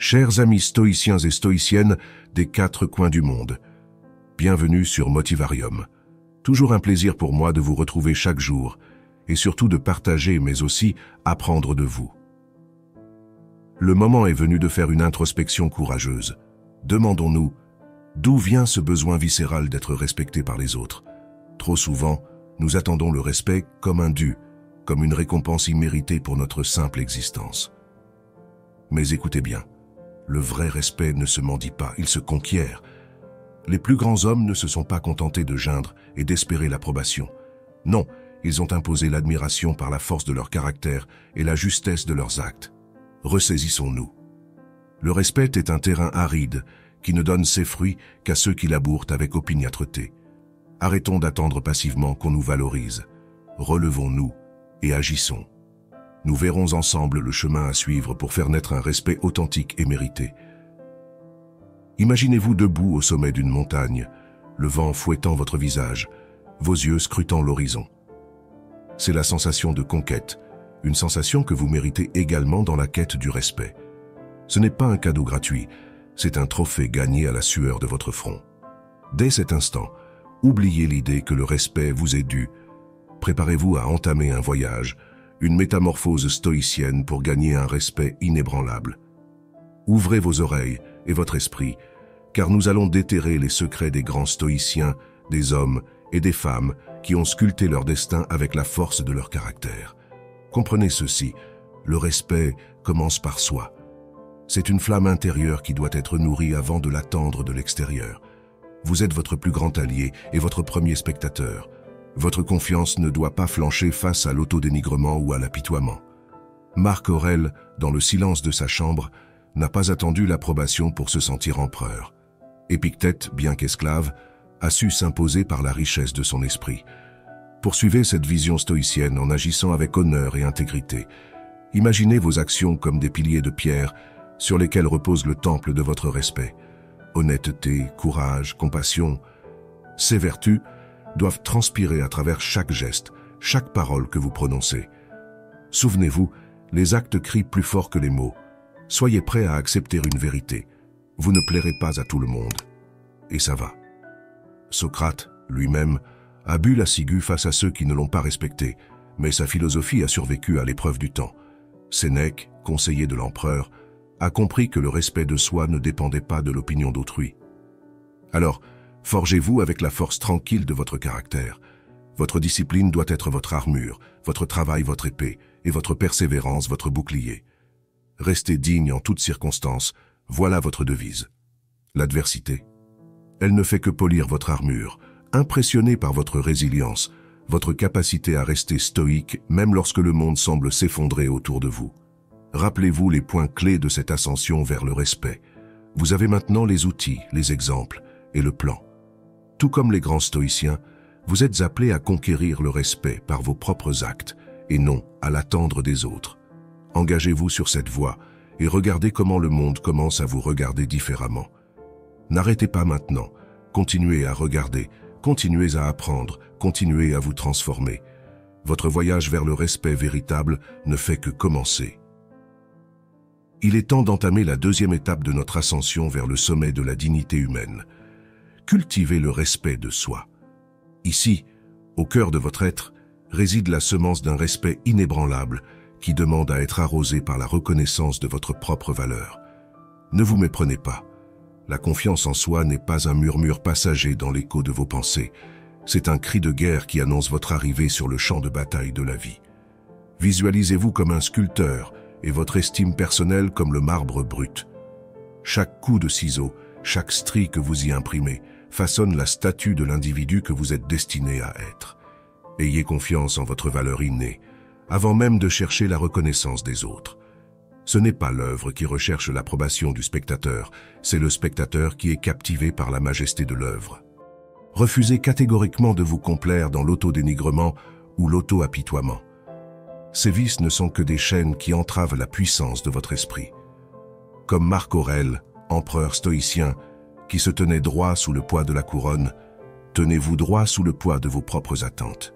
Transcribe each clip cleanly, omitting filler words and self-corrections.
Chers amis stoïciens et stoïciennes des 4 coins du monde, bienvenue sur Motivarium. Toujours un plaisir pour moi de vous retrouver chaque jour et surtout de partager mais aussi apprendre de vous. Le moment est venu de faire une introspection courageuse. Demandons-nous, d'où vient ce besoin viscéral d'être respecté par les autres? Trop souvent, nous attendons le respect comme un dû, comme une récompense imméritée pour notre simple existence. Mais écoutez bien, le vrai respect ne se mendie pas, il se conquiert. Les plus grands hommes ne se sont pas contentés de geindre et d'espérer l'approbation. Non, ils ont imposé l'admiration par la force de leur caractère et la justesse de leurs actes. Ressaisissons-nous. Le respect est un terrain aride qui ne donne ses fruits qu'à ceux qui labourent avec opiniâtreté. Arrêtons d'attendre passivement qu'on nous valorise. Relevons-nous et agissons. Nous verrons ensemble le chemin à suivre pour faire naître un respect authentique et mérité. Imaginez-vous debout au sommet d'une montagne, le vent fouettant votre visage, vos yeux scrutant l'horizon. C'est la sensation de conquête, une sensation que vous méritez également dans la quête du respect. Ce n'est pas un cadeau gratuit, c'est un trophée gagné à la sueur de votre front. Dès cet instant, oubliez l'idée que le respect vous est dû. Préparez-vous à entamer un voyage, une métamorphose stoïcienne pour gagner un respect inébranlable. Ouvrez vos oreilles et votre esprit, car nous allons déterrer les secrets des grands stoïciens, des hommes et des femmes qui ont sculpté leur destin avec la force de leur caractère. Comprenez ceci, le respect commence par soi. C'est une flamme intérieure qui doit être nourrie avant de l'attendre de l'extérieur. Vous êtes votre plus grand allié et votre premier spectateur. Votre confiance ne doit pas flancher face à l'autodénigrement ou à l'apitoiement. Marc Aurèle, dans le silence de sa chambre, n'a pas attendu l'approbation pour se sentir empereur. Épictète, bien qu'esclave, a su s'imposer par la richesse de son esprit. Poursuivez cette vision stoïcienne en agissant avec honneur et intégrité. Imaginez vos actions comme des piliers de pierre sur lesquels repose le temple de votre respect. Honnêteté, courage, compassion, ces vertus doivent transpirer à travers chaque geste, chaque parole que vous prononcez. Souvenez-vous, les actes crient plus fort que les mots. Soyez prêts à accepter une vérité. Vous ne plairez pas à tout le monde. Et ça va. Socrate, lui-même, a bu la ciguë face à ceux qui ne l'ont pas respecté, mais sa philosophie a survécu à l'épreuve du temps. Sénèque, conseiller de l'empereur, a compris que le respect de soi ne dépendait pas de l'opinion d'autrui. Alors, forgez-vous avec la force tranquille de votre caractère. Votre discipline doit être votre armure, votre travail votre épée, et votre persévérance votre bouclier. Restez digne en toutes circonstances, voilà votre devise. L'adversité, elle ne fait que polir votre armure, impressionnée par votre résilience, votre capacité à rester stoïque même lorsque le monde semble s'effondrer autour de vous. Rappelez-vous les points clés de cette ascension vers le respect. Vous avez maintenant les outils, les exemples et le plan. Tout comme les grands stoïciens, vous êtes appelés à conquérir le respect par vos propres actes et non à l'attendre des autres. Engagez-vous sur cette voie et regardez comment le monde commence à vous regarder différemment. N'arrêtez pas maintenant, continuez à regarder, continuez à apprendre, continuez à vous transformer. Votre voyage vers le respect véritable ne fait que commencer. Il est temps d'entamer la deuxième étape de notre ascension vers le sommet de la dignité humaine. Cultivez le respect de soi. Ici, au cœur de votre être, réside la semence d'un respect inébranlable qui demande à être arrosé par la reconnaissance de votre propre valeur. Ne vous méprenez pas. La confiance en soi n'est pas un murmure passager dans l'écho de vos pensées. C'est un cri de guerre qui annonce votre arrivée sur le champ de bataille de la vie. Visualisez-vous comme un sculpteur et votre estime personnelle comme le marbre brut. Chaque coup de ciseau, chaque strie que vous y imprimez, façonne la statue de l'individu que vous êtes destiné à être. Ayez confiance en votre valeur innée, avant même de chercher la reconnaissance des autres. Ce n'est pas l'œuvre qui recherche l'approbation du spectateur, c'est le spectateur qui est captivé par la majesté de l'œuvre. Refusez catégoriquement de vous complaire dans l'autodénigrement ou l'auto-apitoiement. Ces vices ne sont que des chaînes qui entravent la puissance de votre esprit. Comme Marc Aurèle, empereur stoïcien, qui se tenait droit sous le poids de la couronne, tenez-vous droit sous le poids de vos propres attentes.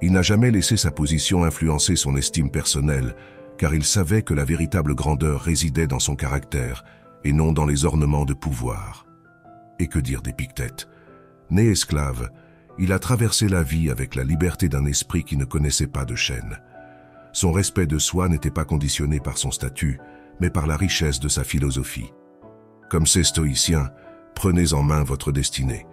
Il n'a jamais laissé sa position influencer son estime personnelle, car il savait que la véritable grandeur résidait dans son caractère et non dans les ornements de pouvoir. Et que dire d'Épictète? Né esclave, il a traversé la vie avec la liberté d'un esprit qui ne connaissait pas de chaînes. Son respect de soi n'était pas conditionné par son statut, mais par la richesse de sa philosophie. Comme ces stoïciens, prenez en main votre destinée.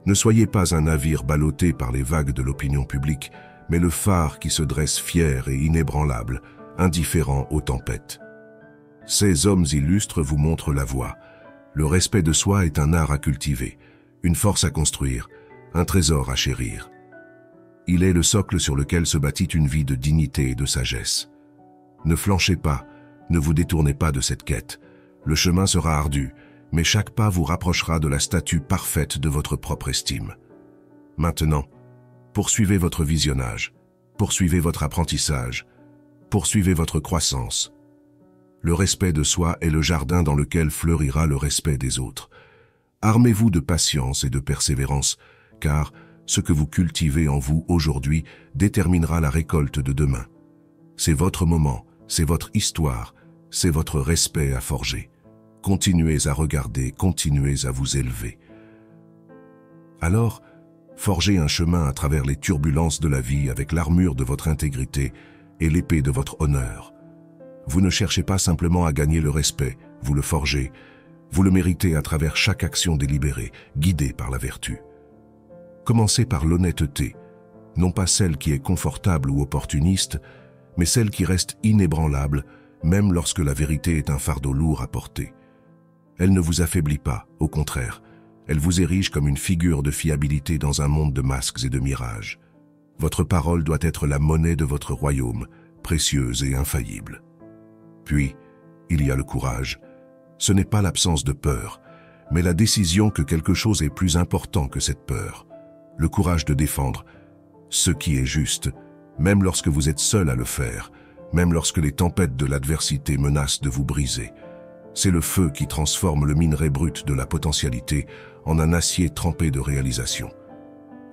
Ne soyez pas un navire ballotté par les vagues de l'opinion publique, mais le phare qui se dresse fier et inébranlable, indifférent aux tempêtes. Ces hommes illustres vous montrent la voie. Le respect de soi est un art à cultiver, une force à construire, un trésor à chérir. Il est le socle sur lequel se bâtit une vie de dignité et de sagesse. Ne flanchez pas, ne vous détournez pas de cette quête. Le chemin sera ardu, mais chaque pas vous rapprochera de la statue parfaite de votre propre estime. Maintenant, poursuivez votre visionnage, poursuivez votre apprentissage, poursuivez votre croissance. Le respect de soi est le jardin dans lequel fleurira le respect des autres. Armez-vous de patience et de persévérance, car ce que vous cultivez en vous aujourd'hui déterminera la récolte de demain. C'est votre moment, c'est votre histoire, c'est votre respect à forger. Continuez à regarder, continuez à vous élever. Alors, forgez un chemin à travers les turbulences de la vie avec l'armure de votre intégrité et l'épée de votre honneur. Vous ne cherchez pas simplement à gagner le respect, vous le forgez, vous le méritez à travers chaque action délibérée, guidée par la vertu. Commencez par l'honnêteté, non pas celle qui est confortable ou opportuniste, mais celle qui reste inébranlable, même lorsque la vérité est un fardeau lourd à porter. Elle ne vous affaiblit pas, au contraire, elle vous érige comme une figure de fiabilité dans un monde de masques et de mirages. Votre parole doit être la monnaie de votre royaume, précieuse et infaillible. Puis, il y a le courage. Ce n'est pas l'absence de peur, mais la décision que quelque chose est plus important que cette peur. Le courage de défendre ce qui est juste, même lorsque vous êtes seul à le faire, même lorsque les tempêtes de l'adversité menacent de vous briser. C'est le feu qui transforme le minerai brut de la potentialité en un acier trempé de réalisation.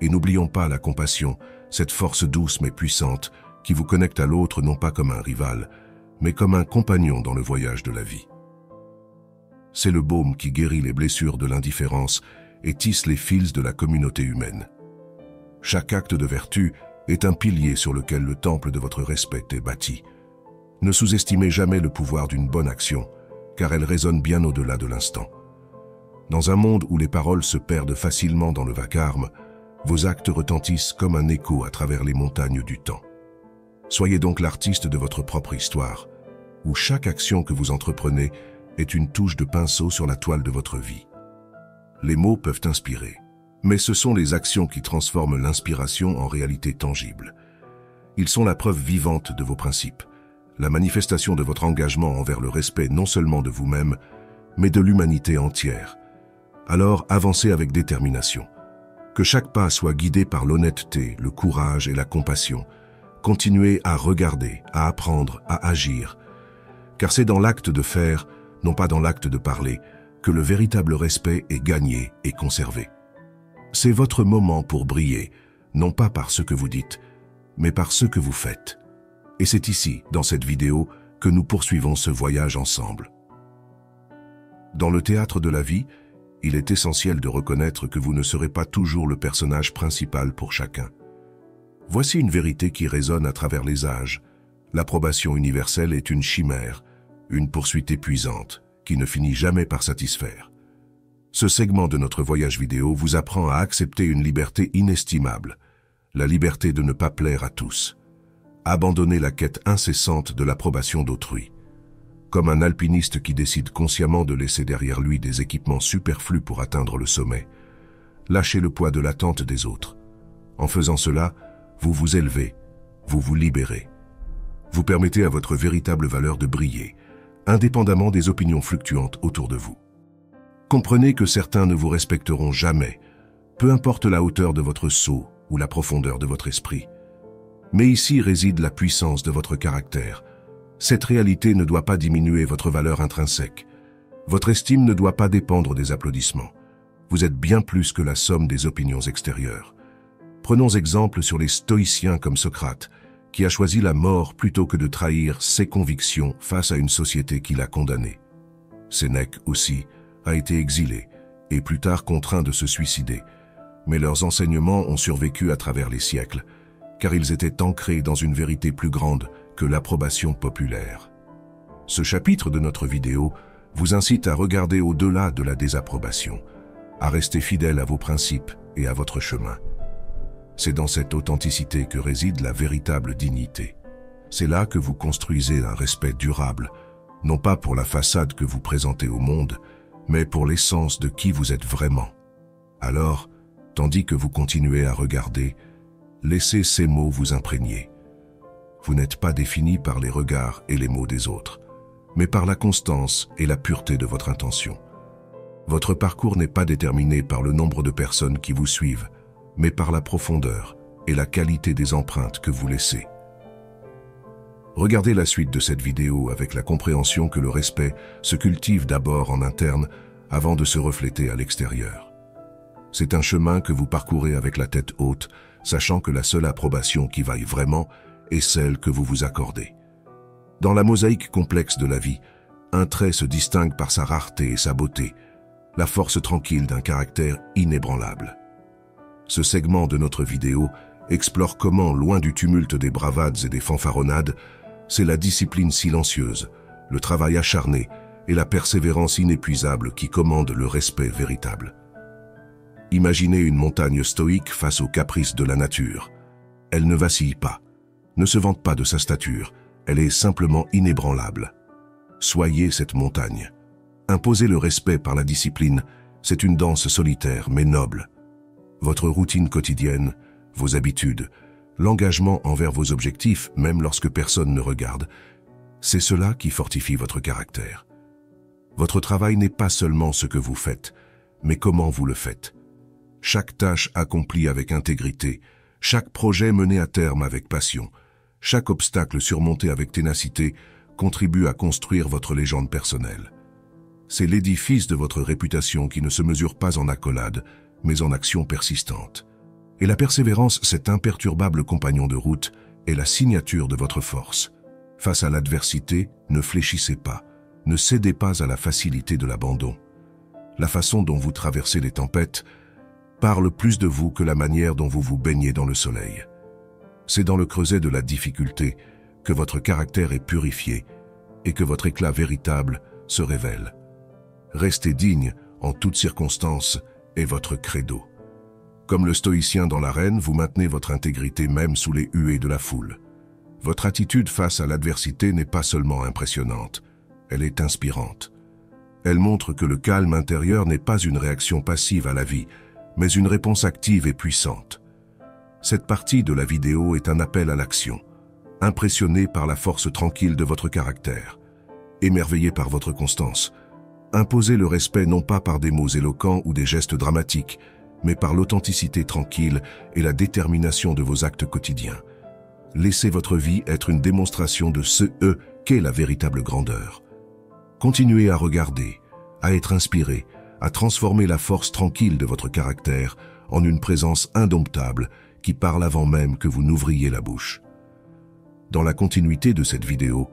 Et n'oublions pas la compassion, cette force douce mais puissante qui vous connecte à l'autre non pas comme un rival, mais comme un compagnon dans le voyage de la vie. C'est le baume qui guérit les blessures de l'indifférence et tisse les fils de la communauté humaine. Chaque acte de vertu est un pilier sur lequel le temple de votre respect est bâti. Ne sous-estimez jamais le pouvoir d'une bonne action, car elle résonne bien au-delà de l'instant. Dans un monde où les paroles se perdent facilement dans le vacarme, vos actes retentissent comme un écho à travers les montagnes du temps. Soyez donc l'artiste de votre propre histoire, où chaque action que vous entreprenez est une touche de pinceau sur la toile de votre vie. Les mots peuvent inspirer, mais ce sont les actions qui transforment l'inspiration en réalité tangible. Ils sont la preuve vivante de vos principes, la manifestation de votre engagement envers le respect non seulement de vous-même, mais de l'humanité entière. Alors avancez avec détermination. Que chaque pas soit guidé par l'honnêteté, le courage et la compassion. Continuez à regarder, à apprendre, à agir. Car c'est dans l'acte de faire, non pas dans l'acte de parler, que le véritable respect est gagné et conservé. C'est votre moment pour briller, non pas par ce que vous dites, mais par ce que vous faites. Et c'est ici, dans cette vidéo, que nous poursuivons ce voyage ensemble. Dans le théâtre de la vie, il est essentiel de reconnaître que vous ne serez pas toujours le personnage principal pour chacun. Voici une vérité qui résonne à travers les âges. L'approbation universelle est une chimère, une poursuite épuisante, qui ne finit jamais par satisfaire. Ce segment de notre voyage vidéo vous apprend à accepter une liberté inestimable, la liberté de ne pas plaire à tous. Abandonner la quête incessante de l'approbation d'autrui. Comme un alpiniste qui décide consciemment de laisser derrière lui des équipements superflus pour atteindre le sommet, lâchez le poids de l'attente des autres. En faisant cela, vous vous élevez, vous vous libérez. Vous permettez à votre véritable valeur de briller, indépendamment des opinions fluctuantes autour de vous. Comprenez que certains ne vous respecteront jamais, peu importe la hauteur de votre saut ou la profondeur de votre esprit. Mais ici réside la puissance de votre caractère. Cette réalité ne doit pas diminuer votre valeur intrinsèque. Votre estime ne doit pas dépendre des applaudissements. Vous êtes bien plus que la somme des opinions extérieures. Prenons exemple sur les stoïciens comme Socrate, qui a choisi la mort plutôt que de trahir ses convictions face à une société qui l'a condamné. Sénèque aussi a été exilé et plus tard contraint de se suicider, mais leurs enseignements ont survécu à travers les siècles, car ils étaient ancrés dans une vérité plus grande que l'approbation populaire. Ce chapitre de notre vidéo vous incite à regarder au-delà de la désapprobation, à rester fidèle à vos principes et à votre chemin. C'est dans cette authenticité que réside la véritable dignité. C'est là que vous construisez un respect durable, non pas pour la façade que vous présentez au monde, mais pour l'essence de qui vous êtes vraiment. Alors, tandis que vous continuez à regarder, laissez ces mots vous imprégner. Vous n'êtes pas défini par les regards et les mots des autres, mais par la constance et la pureté de votre intention. Votre parcours n'est pas déterminé par le nombre de personnes qui vous suivent, mais par la profondeur et la qualité des empreintes que vous laissez. Regardez la suite de cette vidéo avec la compréhension que le respect se cultive d'abord en interne avant de se refléter à l'extérieur. C'est un chemin que vous parcourez avec la tête haute, sachant que la seule approbation qui vaille vraiment est celle que vous vous accordez. Dans la mosaïque complexe de la vie, un trait se distingue par sa rareté et sa beauté, la force tranquille d'un caractère inébranlable. Ce segment de notre vidéo explore comment, loin du tumulte des bravades et des fanfaronnades, c'est la discipline silencieuse, le travail acharné et la persévérance inépuisable qui commandent le respect véritable. Imaginez une montagne stoïque face aux caprices de la nature. Elle ne vacille pas, ne se vante pas de sa stature, elle est simplement inébranlable. Soyez cette montagne. Imposer le respect par la discipline, c'est une danse solitaire mais noble. Votre routine quotidienne, vos habitudes, l'engagement envers vos objectifs, même lorsque personne ne regarde, c'est cela qui fortifie votre caractère. Votre travail n'est pas seulement ce que vous faites, mais comment vous le faites. Chaque tâche accomplie avec intégrité, chaque projet mené à terme avec passion, chaque obstacle surmonté avec ténacité contribue à construire votre légende personnelle. C'est l'édifice de votre réputation qui ne se mesure pas en accolade, mais en action persistante. Et la persévérance, cet imperturbable compagnon de route, est la signature de votre force. Face à l'adversité, ne fléchissez pas, ne cédez pas à la facilité de l'abandon. La façon dont vous traversez les tempêtes parle plus de vous que la manière dont vous vous baignez dans le soleil. C'est dans le creuset de la difficulté que votre caractère est purifié et que votre éclat véritable se révèle. Restez digne en toutes circonstances est votre credo. Comme le stoïcien dans l'arène, vous maintenez votre intégrité même sous les huées de la foule. Votre attitude face à l'adversité n'est pas seulement impressionnante, elle est inspirante. Elle montre que le calme intérieur n'est pas une réaction passive à la vie, mais une réponse active et puissante. Cette partie de la vidéo est un appel à l'action, impressionné par la force tranquille de votre caractère, émerveillé par votre constance. Imposez le respect non pas par des mots éloquents ou des gestes dramatiques, mais par l'authenticité tranquille et la détermination de vos actes quotidiens. Laissez votre vie être une démonstration de ce qu'est la véritable grandeur. Continuez à regarder, à être inspiré, à transformer la force tranquille de votre caractère en une présence indomptable qui parle avant même que vous n'ouvriez la bouche. Dans la continuité de cette vidéo,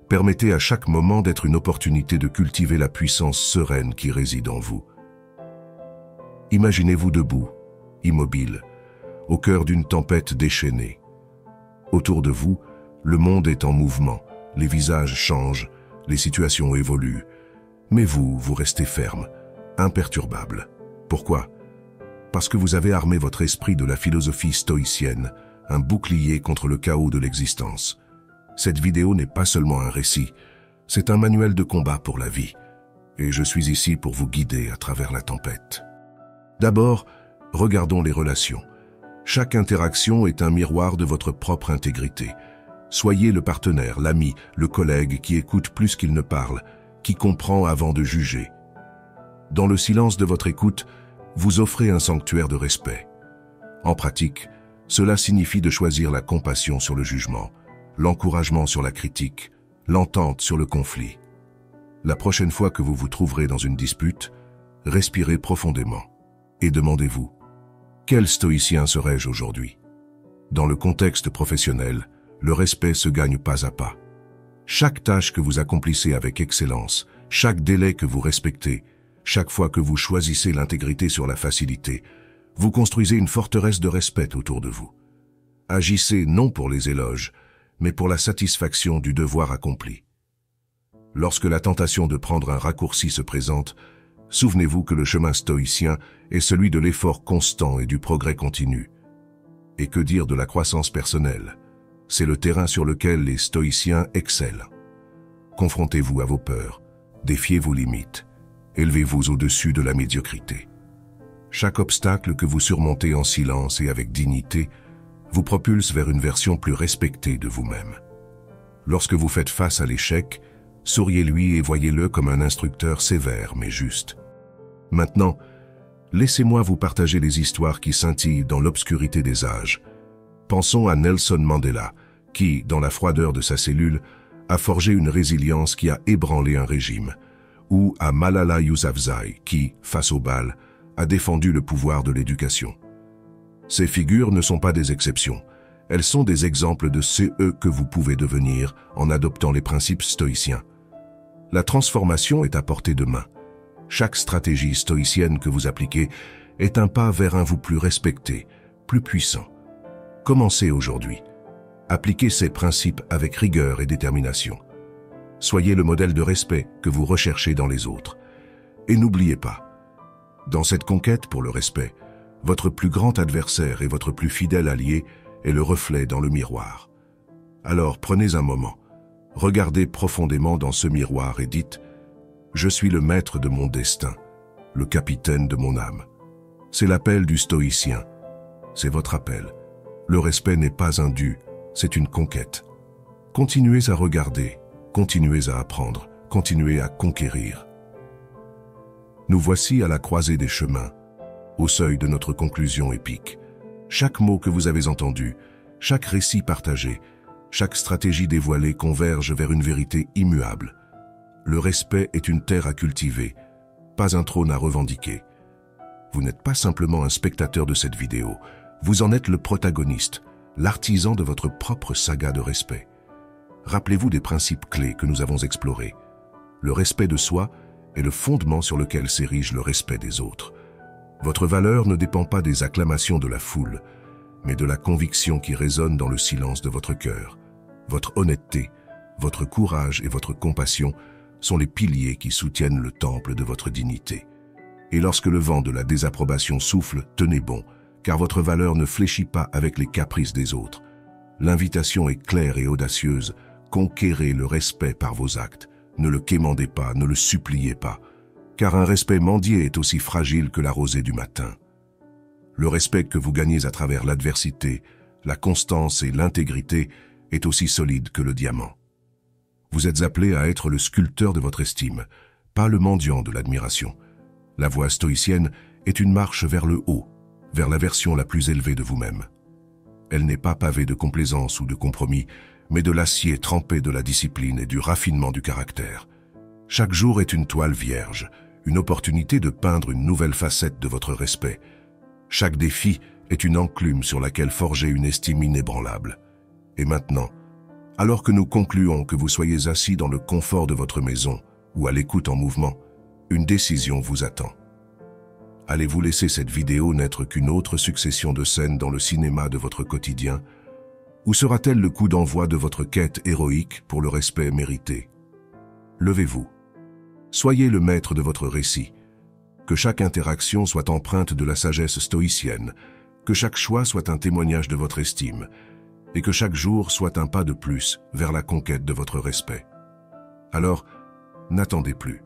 permettez à chaque moment d'être une opportunité de cultiver la puissance sereine qui réside en vous. Imaginez-vous debout, immobile, au cœur d'une tempête déchaînée. Autour de vous, le monde est en mouvement, les visages changent, les situations évoluent, mais vous restez ferme, imperturbable. Pourquoi? Parce que vous avez armé votre esprit de la philosophie stoïcienne, un bouclier contre le chaos de l'existence. Cette vidéo n'est pas seulement un récit, c'est un manuel de combat pour la vie, et je suis ici pour vous guider à travers la tempête. D'abord, regardons les relations. Chaque interaction est un miroir de votre propre intégrité. Soyez le partenaire, l'ami, le collègue qui écoute plus qu'il ne parle, qui comprend avant de juger. Dans le silence de votre écoute, vous offrez un sanctuaire de respect. En pratique, cela signifie de choisir la compassion sur le jugement, l'encouragement sur la critique, l'entente sur le conflit. La prochaine fois que vous vous trouverez dans une dispute, respirez profondément et demandez-vous, quel stoïcien serais-je aujourd'hui? Dans le contexte professionnel, Le respect se gagne pas à pas. Chaque tâche que vous accomplissez avec excellence, chaque délai que vous respectez, chaque fois que vous choisissez l'intégrité sur la facilité, vous construisez une forteresse de respect autour de vous. Agissez non pour les éloges, mais pour la satisfaction du devoir accompli. Lorsque la tentation de prendre un raccourci se présente, souvenez-vous que le chemin stoïcien est celui de l'effort constant et du progrès continu. Et que dire de la croissance personnelle? C'est le terrain sur lequel les stoïciens excellent. Confrontez-vous à vos peurs, défiez vos limites, élevez-vous au-dessus de la médiocrité. Chaque obstacle que vous surmontez en silence et avec dignité vous propulse vers une version plus respectée de vous-même. Lorsque vous faites face à l'échec, souriez-lui et voyez-le comme un instructeur sévère mais juste. Maintenant, laissez-moi vous partager les histoires qui scintillent dans l'obscurité des âges. Pensons à Nelson Mandela, qui, dans la froideur de sa cellule, a forgé une résilience qui a ébranlé un régime, ou à Malala Yousafzai, qui, face au bal, a défendu le pouvoir de l'éducation. Ces figures ne sont pas des exceptions, elles sont des exemples de ceux que vous pouvez devenir en adoptant les principes stoïciens. La transformation est à portée de main. Chaque stratégie stoïcienne que vous appliquez est un pas vers un vous plus respecté, plus puissant. Commencez aujourd'hui. Appliquez ces principes avec rigueur et détermination. Soyez le modèle de respect que vous recherchez dans les autres. Et n'oubliez pas, dans cette conquête pour le respect, votre plus grand adversaire et votre plus fidèle allié est le reflet dans le miroir. Alors prenez un moment, regardez profondément dans ce miroir et dites « Je suis le maître de mon destin, le capitaine de mon âme ». C'est l'appel du stoïcien. C'est votre appel. Le respect n'est pas un dû, c'est une conquête. Continuez à regarder, continuez à apprendre, continuez à conquérir. Nous voici à la croisée des chemins, au seuil de notre conclusion épique. Chaque mot que vous avez entendu, chaque récit partagé, chaque stratégie dévoilée converge vers une vérité immuable. Le respect est une terre à cultiver, pas un trône à revendiquer. Vous n'êtes pas simplement un spectateur de cette vidéo, vous en êtes le protagoniste, l'artisan de votre propre saga de respect. Rappelez-vous des principes clés que nous avons explorés. Le respect de soi est le fondement sur lequel s'érige le respect des autres. Votre valeur ne dépend pas des acclamations de la foule, mais de la conviction qui résonne dans le silence de votre cœur. Votre honnêteté, votre courage et votre compassion sont les piliers qui soutiennent le temple de votre dignité. Et lorsque le vent de la désapprobation souffle, tenez bon, car votre valeur ne fléchit pas avec les caprices des autres. L'invitation est claire et audacieuse, conquérez le respect par vos actes. Ne le quémandez pas, ne le suppliez pas, car un respect mendié est aussi fragile que la rosée du matin. Le respect que vous gagnez à travers l'adversité, la constance et l'intégrité est aussi solide que le diamant. Vous êtes appelé à être le sculpteur de votre estime, pas le mendiant de l'admiration. La voie stoïcienne est une marche vers le haut, vers la version la plus élevée de vous-même. Elle n'est pas pavée de complaisance ou de compromis, mais de l'acier trempé de la discipline et du raffinement du caractère. Chaque jour est une toile vierge, une opportunité de peindre une nouvelle facette de votre respect. Chaque défi est une enclume sur laquelle forger une estime inébranlable. Et maintenant, alors que nous concluons que vous soyez assis dans le confort de votre maison ou à l'écoute en mouvement, une décision vous attend. Allez-vous laisser cette vidéo n'être qu'une autre succession de scènes dans le cinéma de votre quotidien, ou sera-t-elle le coup d'envoi de votre quête héroïque pour le respect mérité? Levez-vous. Soyez le maître de votre récit. Que chaque interaction soit empreinte de la sagesse stoïcienne, que chaque choix soit un témoignage de votre estime, et que chaque jour soit un pas de plus vers la conquête de votre respect. Alors, n'attendez plus.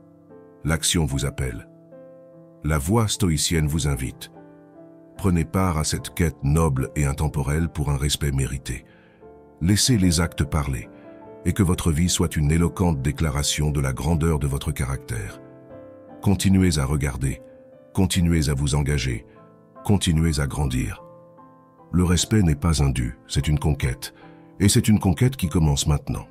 L'action vous appelle. La voie stoïcienne vous invite. Prenez part à cette quête noble et intemporelle pour un respect mérité. Laissez les actes parler, et que votre vie soit une éloquente déclaration de la grandeur de votre caractère. Continuez à regarder, continuez à vous engager, continuez à grandir. Le respect n'est pas un dû, c'est une conquête, et c'est une conquête qui commence maintenant.